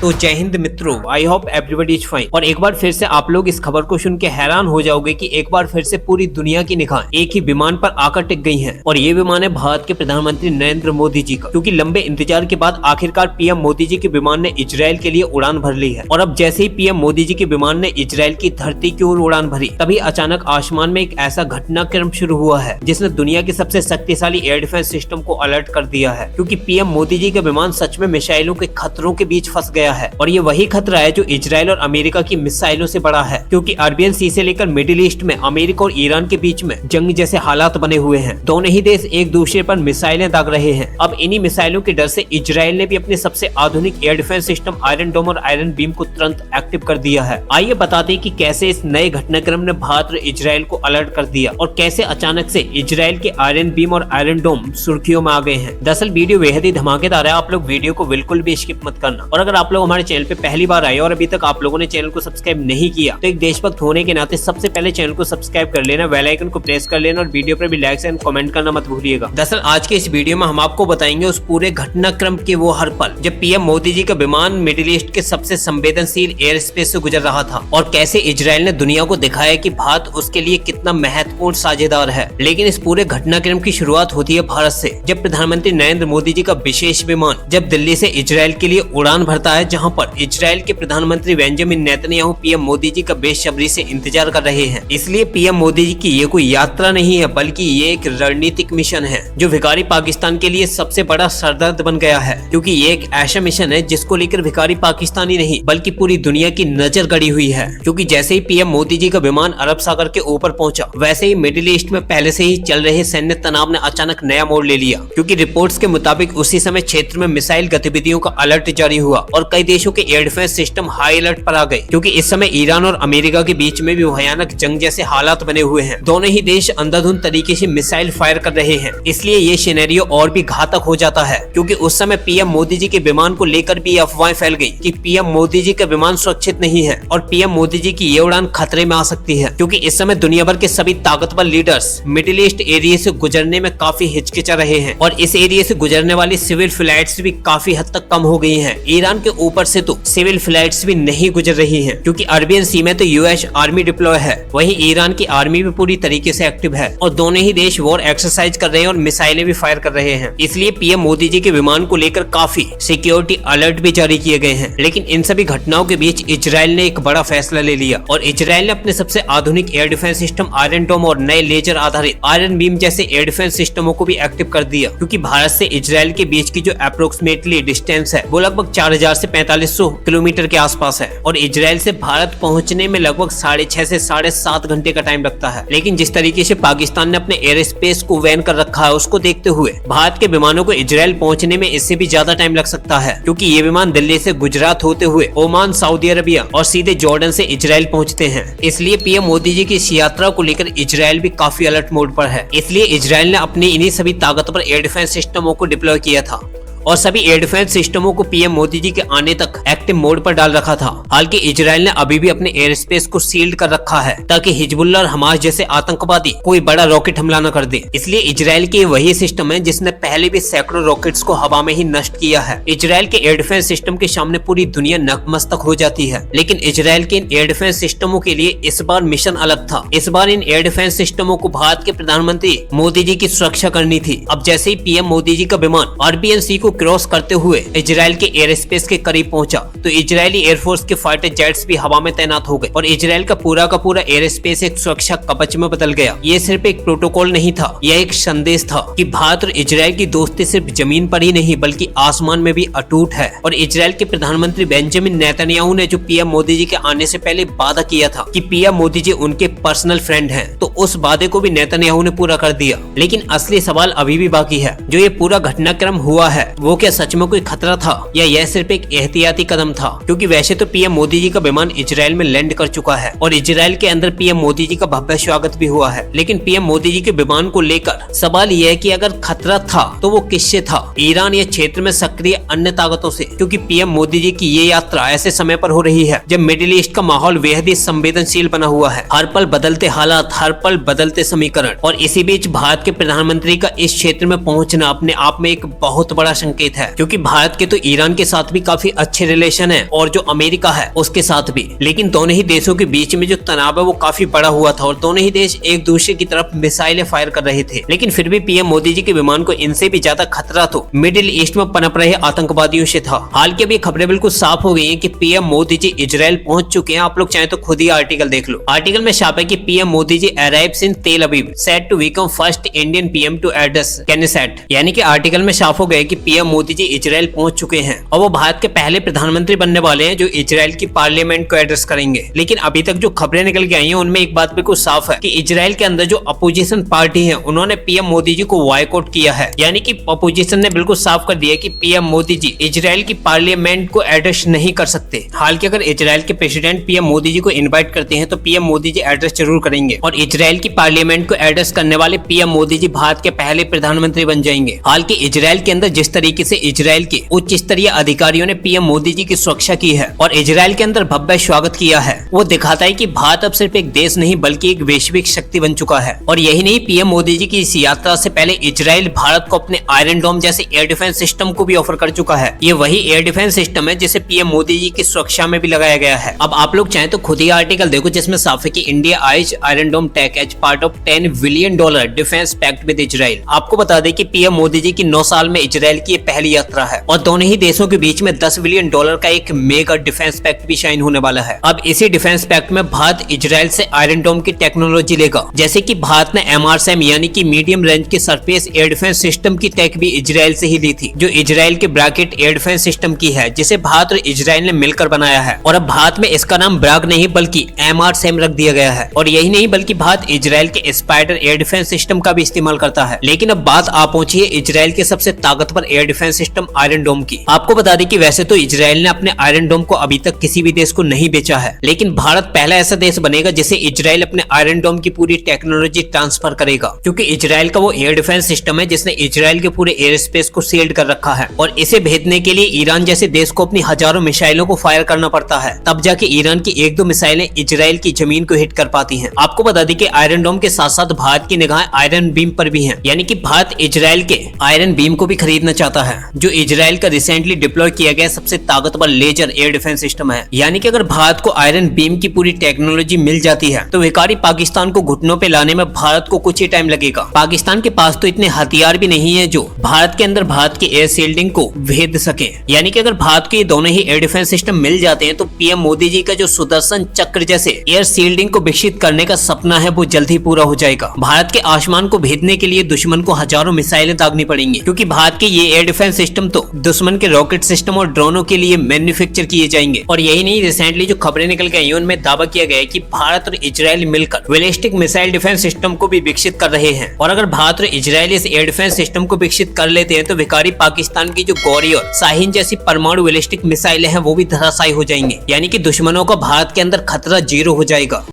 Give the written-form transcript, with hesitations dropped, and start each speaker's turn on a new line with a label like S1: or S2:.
S1: तो जय हिंद मित्रों, I hope everybody is fine. और एक बार फिर से आप लोग इस खबर को सुन के हैरान हो जाओगे कि एक बार फिर से पूरी दुनिया की निगाहें एक ही विमान पर आकर टिक गई हैं। और ये विमान है भारत के प्रधानमंत्री नरेंद्र मोदी जी का, क्योंकि लंबे इंतजार के बाद आखिरकार पीएम मोदी जी के विमान ने इजराइल के लिए उड़ान भर ली है। और अब जैसे ही पीएम मोदी जी के विमान ने इजराइल की धरती की ओर उड़ान भरी, तभी अचानक आसमान में एक ऐसा घटनाक्रम शुरू हुआ है जिसने दुनिया के सबसे शक्तिशाली एयर डिफेंस सिस्टम को अलर्ट कर दिया है। क्योंकि पीएम मोदी जी का विमान सच में मिसाइलों के खतरों के बीच फंस गया है। और ये वही खतरा है जो इजराइल और अमेरिका की मिसाइलों से बड़ा है, क्योंकि अरबियन सी से लेकर मिडिल ईस्ट में अमेरिका और ईरान के बीच में जंग जैसे हालात बने हुए हैं। दोनों ही देश एक दूसरे पर मिसाइलें दाग रहे हैं। अब इन्हीं मिसाइलों के डर से इजराइल ने भी अपने सबसे आधुनिक एयर डिफेंस सिस्टम आयरन डोम और आयरन बीम को तुरंत एक्टिव कर दिया है। आइए बताते हैं कि कैसे इस नए घटनाक्रम ने भारत और इजराइल को अलर्ट कर दिया और कैसे अचानक से इजराइल के आयरन बीम और आयरन डोम सुर्खियों में आ गए हैं। दरअसल वीडियो बेहद ही धमाकेदार है, आप लोग वीडियो को बिल्कुल भी स्किप मत करना। और अगर आप लोग हमारे चैनल पे पहली बार आए और अभी तक आप लोगों ने चैनल को सब्सक्राइब नहीं किया तो एक देशभक्त होने के नाते सबसे पहले चैनल को सब्सक्राइब कर लेना, बेल आइकन को प्रेस कर लेना और वीडियो पर भी लाइक एंड कमेंट करना मत भूलिएगा। दरअसल आज के इस वीडियो में हम आपको बताएंगे उस पूरे घटनाक्रम के वो हर पल जब पीएम मोदी जी का विमान मिडिल ईस्ट के सबसे संवेदनशील एयर स्पेस से गुजर रहा था और कैसे इजराइल ने दुनिया को दिखाया कि भारत उसके लिए कितना महत्वपूर्ण साझेदार है। लेकिन इस पूरे घटनाक्रम की शुरुआत होती है भारत से, जब प्रधानमंत्री नरेंद्र मोदी जी का विशेष विमान जब दिल्ली से इजराइल के लिए उड़ान भरता है, जहां पर इजराइल के प्रधानमंत्री बेंजामिन नेतन्याहू पीएम मोदी जी का बेसब्री से इंतजार कर रहे हैं। इसलिए पीएम मोदी जी की ये कोई यात्रा नहीं है, बल्कि ये एक रणनीतिक मिशन है जो भिखारी पाकिस्तान के लिए सबसे बड़ा सरदर्द बन गया है। क्योंकि ये एक ऐसा मिशन है जिसको लेकर भिखारी पाकिस्तानी नहीं बल्कि पूरी दुनिया की नजर गड़ी हुई है। क्योंकि जैसे ही पीएम मोदी जी का विमान अरब सागर के ऊपर पहुंचा, वैसे ही मिडिल ईस्ट में पहले से ही चल रहे सैन्य तनाव ने अचानक नया मोड़ ले लिया। क्योंकि रिपोर्ट्स के मुताबिक उसी समय क्षेत्र में मिसाइल गतिविधियों का अलर्ट जारी हुआ और कई देशों के air defence system high alert पर आ गए। क्योंकि इस समय ईरान और अमेरिका के बीच में भी भयानक जंग जैसे हालात बने हुए हैं। दोनों ही देश अंधाधुंध तरीके से मिसाइल फायर कर रहे हैं। इसलिए ये सिनेरियो और भी घातक हो जाता है, क्योंकि उस समय पीएम मोदी जी के विमान को लेकर भी अफवाहें फैल गई कि पीएम मोदी जी का विमान सुरक्षित नहीं है और पीएम मोदी जी की ये उड़ान खतरे में आ सकती है। क्योंकि इस समय दुनिया भर के सभी ताकतवर लीडर्स मिडिल ईस्ट एरिया से गुजरने में काफी हिचकिचा रहे हैं और इस एरिया से गुजरने वाली सिविल फ्लाइट्स भी काफी हद तक कम हो गई हैं। ईरान के ऊपर से तो सिविल फ्लाइट्स भी नहीं गुजर रही हैं, क्योंकि अरबियन सी में तो यूएस आर्मी डिप्लॉय है, वहीं ईरान की आर्मी भी पूरी तरीके से एक्टिव है और दोनों ही देश वॉर एक्सरसाइज कर रहे हैं और मिसाइलें भी फायर कर रहे हैं। इसलिए पीएम मोदी जी के विमान को लेकर काफी सिक्योरिटी अलर्ट भी जारी किए गए हैं। लेकिन इन सभी घटनाओं के बीच इजराइल ने एक बड़ा फैसला ले लिया और इजराइल ने अपने सबसे आधुनिक एयर डिफेंस सिस्टम आयरन डोम और नए लेजर आधारित आयरन बीम जैसे एयर डिफेंस सिस्टमों को भी एक्टिव कर दिया। क्योंकि भारत से इजराइल के बीच की जो अप्रोक्सीमेटली डिस्टेंस है वो लगभग 4000 से 4500 किलोमीटर के आसपास है और इजराइल से भारत पहुंचने में लगभग 6.5 से 7.5 घंटे का टाइम लगता है। लेकिन जिस तरीके से पाकिस्तान ने अपने एयर स्पेस को वैन कर रखा है, उसको देखते हुए भारत के विमानों को इजराइल पहुंचने में इससे भी ज्यादा टाइम लग सकता है। क्योंकि ये विमान दिल्ली से गुजरात होते हुए ओमान, सऊदी अरबिया और सीधे जॉर्डन से इजराइल पहुंचते हैं। इसलिए पीएम मोदी जी की इस यात्रा को लेकर इजराइल भी काफी अलर्ट मोड पर है। इसलिए इजराइल ने अपनी इन्हीं सभी ताकतवर एयर डिफेंस सिस्टमों को डिप्लॉय किया था और सभी एयर डिफेंस सिस्टमों को पीएम मोदी जी के आने तक एक्टिव मोड पर डाल रखा था। हालांकि इजराइल ने अभी भी अपने एयर स्पेस को सील्ड कर रखा है ताकि हिजबुल्लाह और हमास जैसे आतंकवादी कोई बड़ा रॉकेट हमला न कर दे। इसलिए इजराइल के वही सिस्टम है जिसने पहले भी सैकड़ों रॉकेट्स को हवा में ही नष्ट किया है। इजराइल के एयर डिफेंस सिस्टम के सामने पूरी दुनिया नतमस्तक हो जाती है। लेकिन इजराइल के इन एयर डिफेंस सिस्टमों के लिए इस बार मिशन अलग था। इस बार इन एयर डिफेंस सिस्टमों को भारत के प्रधानमंत्री मोदी जी की सुरक्षा करनी थी। अब जैसे ही पीएम मोदी जी का विमान अरबियन सी को क्रॉस करते हुए इजराइल के एयर स्पेस के करीब पहुंचा तो इजरायली एयरफोर्स के फाइटर जेट्स भी हवा में तैनात हो गए और इजराइल का पूरा एयर स्पेस एक सुरक्षा कवच में बदल गया। ये सिर्फ एक प्रोटोकॉल नहीं था, यह एक संदेश था कि भारत और इजराइल की दोस्ती सिर्फ जमीन पर ही नहीं बल्कि आसमान में भी अटूट है। और इजराइल के प्रधानमंत्री बेंजामिन नेतन्याहू ने जो पीएम मोदी जी के आने से पहले वादा किया था कि पीएम मोदी जी उनके पर्सनल फ्रेंड हैं, तो उस वादे को भी नेतन्याहू ने पूरा कर दिया। लेकिन असली सवाल अभी भी बाकी है, जो ये पूरा घटनाक्रम हुआ है वो क्या सच में कोई खतरा था या यह सिर्फ एक एहतियाती कदम था? क्योंकि वैसे तो पीएम मोदी जी का विमान इजराइल में लैंड कर चुका है और इजराइल के अंदर पीएम मोदी जी का भव्य स्वागत भी हुआ है। लेकिन पीएम मोदी जी के विमान को लेकर सवाल यह है कि अगर खतरा था तो वो किससे था? ईरान या क्षेत्र में सक्रिय अन्य ताकतों से? क्योंकि पीएम मोदी जी की ये यात्रा ऐसे समय पर हो रही है जब मिडिल ईस्ट का माहौल बेहद ही संवेदनशील बना हुआ है। हर पल बदलते हालात, हर पल बदलते समीकरण और इसी बीच भारत के प्रधानमंत्री का इस क्षेत्र में पहुंचना अपने आप में एक बहुत बड़ा संकेत है, क्योंकि भारत के तो ईरान के साथ भी काफी अच्छे रिलेशन है और जो अमेरिका है उसके साथ भी। लेकिन दोनों ही देशों के बीच में जो तनाव है वो काफी बड़ा हुआ था और दोनों ही देश एक दूसरे की तरफ मिसाइलें फायर कर रहे थे। लेकिन फिर भी पीएम मोदी जी के विमान को इनसे भी ज्यादा खतरा तो मिडिल ईस्ट में पनप रहे आतंकवादियों से था। हाल की अभी खबरें बिल्कुल साफ हो गई है कि पीएम मोदी जी इजराइल पहुंच चुके हैं। आप लोग चाहे तो खुद ही आर्टिकल देख लो। आर्टिकल में छापा है कि PM Modi ji arrives in Tel Aviv, set to become first Indian PM to address Knesset. यानी कि आर्टिकल में साफ हो गया कि पीएम मोदी जी इजराइल पहुंच चुके हैं और वो भारत के पहले प्रधानमंत्री बनने वाले हैं जो इजराइल की पार्लियामेंट को एड्रेस करेंगे। लेकिन अभी तक जो खबरें निकल के आई हैं उनमें एक बात बिल्कुल साफ है कि इजराइल के अंदर जो अपोजिशन पार्टी है उन्होंने पीएम मोदी जी को बॉयकॉट किया है। यानी कि अपोजिशन ने बिल्कुल साफ कर दिया कि पीएम मोदी जी इजराइल की पार्लियामेंट को एड्रेस नहीं कर सकते। हाल के अगर इजराइल के प्रेसिडेंट पीएम मोदी जी को इनवाइट करते हैं तो पीएम मोदी जी एड्रेस जरूर करेंगे और इजराइल की पार्लियामेंट को एड्रेस करने वाले पीएम मोदी जी भारत के पहले प्रधानमंत्री बन जाएंगे। हाल के इजराइल के अंदर जिस तरीके से इजराइल के उच्च स्तरीय अधिकारियों ने पीएम मोदी जी की सुरक्षा की है और इजराइल के अंदर भव्य स्वागत किया है, वो दिखाता है कि भारत अब सिर्फ एक देश नहीं बल्कि एक वैश्विक शक्ति बन चुका है। और यही नहीं, पीएम मोदी जी की इस यात्रा से पहले इजराइल भारत को अपने आयरन डोम जैसे एयर डिफेंस सिस्टम को भी ऑफर कर चुका है। ये वही एयर डिफेंस सिस्टम है जिसे पीएम मोदी जी की सुरक्षा में भी लगाया गया है। अब आप लोग चाहें तो खुद ही आर्टिकल देखो जिसमें साफ है कि India eyes iron dome tech as part of $10 billion defence pact with Israel. आपको बता दें कि पीएम मोदी जी की 9 साल में इजराइल की पहली यात्रा है और दोनों ही देशों के बीच में $10 बिलियन का एक मेगा डिफेंस पैक्ट भी साइन होने वाला है। अब इसी डिफेंस पैक्ट में भारत इजराइल से आयरन डोम की टेक्नोलॉजी लेगा, जैसे कि भारत ने MRSAM यानी कि मीडियम रेंज के सरफेस एयर डिफेंस सिस्टम की टेक भी इजराइल से ही ली थी, जो इजराइल के ब्रैकेट एयर डिफेंस सिस्टम की है, जिसे भारत और इजराइल ने मिलकर बनाया है। और अब भारत में इसका नाम ब्राग नहीं बल्कि MRSAM रख दिया गया है। और यही नहीं बल्कि भारत इजराइल के स्पाइडर एयर डिफेंस सिस्टम का भी इस्तेमाल करता है। लेकिन अब बात आ पहुंची है इजराइल के सबसे ताकतवर एयर डिफेंस सिस्टम आयरन डोम की। आपको बता दें कि वैसे तो इजराइल ने अपने आयरन डोम को अभी तक किसी भी देश को नहीं बेचा है, लेकिन भारत पहला ऐसा देश बनेगा जिसे इजराइल अपने आयरन डोम की पूरी टेक्नोलॉजी ट्रांसफर करेगा, क्योंकि इजराइल का वो एयर डिफेंस सिस्टम है जिसने इजराइल के पूरे एयर स्पेस को सील्ड कर रखा है और इसे भेजने के लिए ईरान जैसे देश को अपनी हजारों मिसाइलों को फायर करना पड़ता है, तब जाके ईरान की 1-2 मिसाइलें इजराइल की जमीन को हिट कर पाती हैं। आपको बता दें कि आयरन डोम के साथ साथ भारत की निगाहें आयरन बीम पर भी हैं, यानी कि भारत इजराइल के आयरन बीम को भी खरीदना चाहता है, जो इजराइल का रिसेंटली डिप्लॉय किया गया सबसे ताकतवर लेजर एयर डिफेंस सिस्टम है। यानी कि अगर भारत को आयरन बीम की पूरी टेक्नोलॉजी मिल जाती है तो विकारी पाकिस्तान को घुटनों पे लाने में भारत को कुछ ही टाइम लगेगा। पाकिस्तान के पास तो इतने हथियार भी नहीं है जो भारत के अंदर भारत की एयर शील्डिंग को भेद सके। यानी कि अगर भारत को ये दोनों ही एयर डिफेंस सिस्टम मिल जाते हैं तो पीएम मोदी जी का जो सुदर्शन चक्र जैसे एयर शील्डिंग को विकसित करने का सपना है वो जल्द ही पूरा हो जाएगा। भारत के आसमान को भेदने के लिए दुश्मन को हजारों मिसाइलें दागनी पड़ेंगी, क्योंकि भारत के ये एयर डिफेंस सिस्टम तो दुश्मन के रॉकेट सिस्टम और ड्रोनों के लिए मैन्युफैक्चर किए जाएंगे। और यही नहीं, रिसेंटली जो खबरें निकल के आई उनमें दावा किया गया है कि भारत और इजराइल मिलकर बैलिस्टिक मिसाइल डिफेंस सिस्टम को भी विकसित कर रहे हैं। और अगर भारत और इजराइल इस एयर डिफेंस सिस्टम को विकसित कर लेते हैं तो विकारी पाकिस्तान की जो गौरी और शाहीन जैसी परमाणु बैलिस्टिक मिसाइलें हैं वो भी धराशायी हो जाएंगे। यानी कि दुश्मनों का भारत के अंदर खतरा 0 हो जाएगा।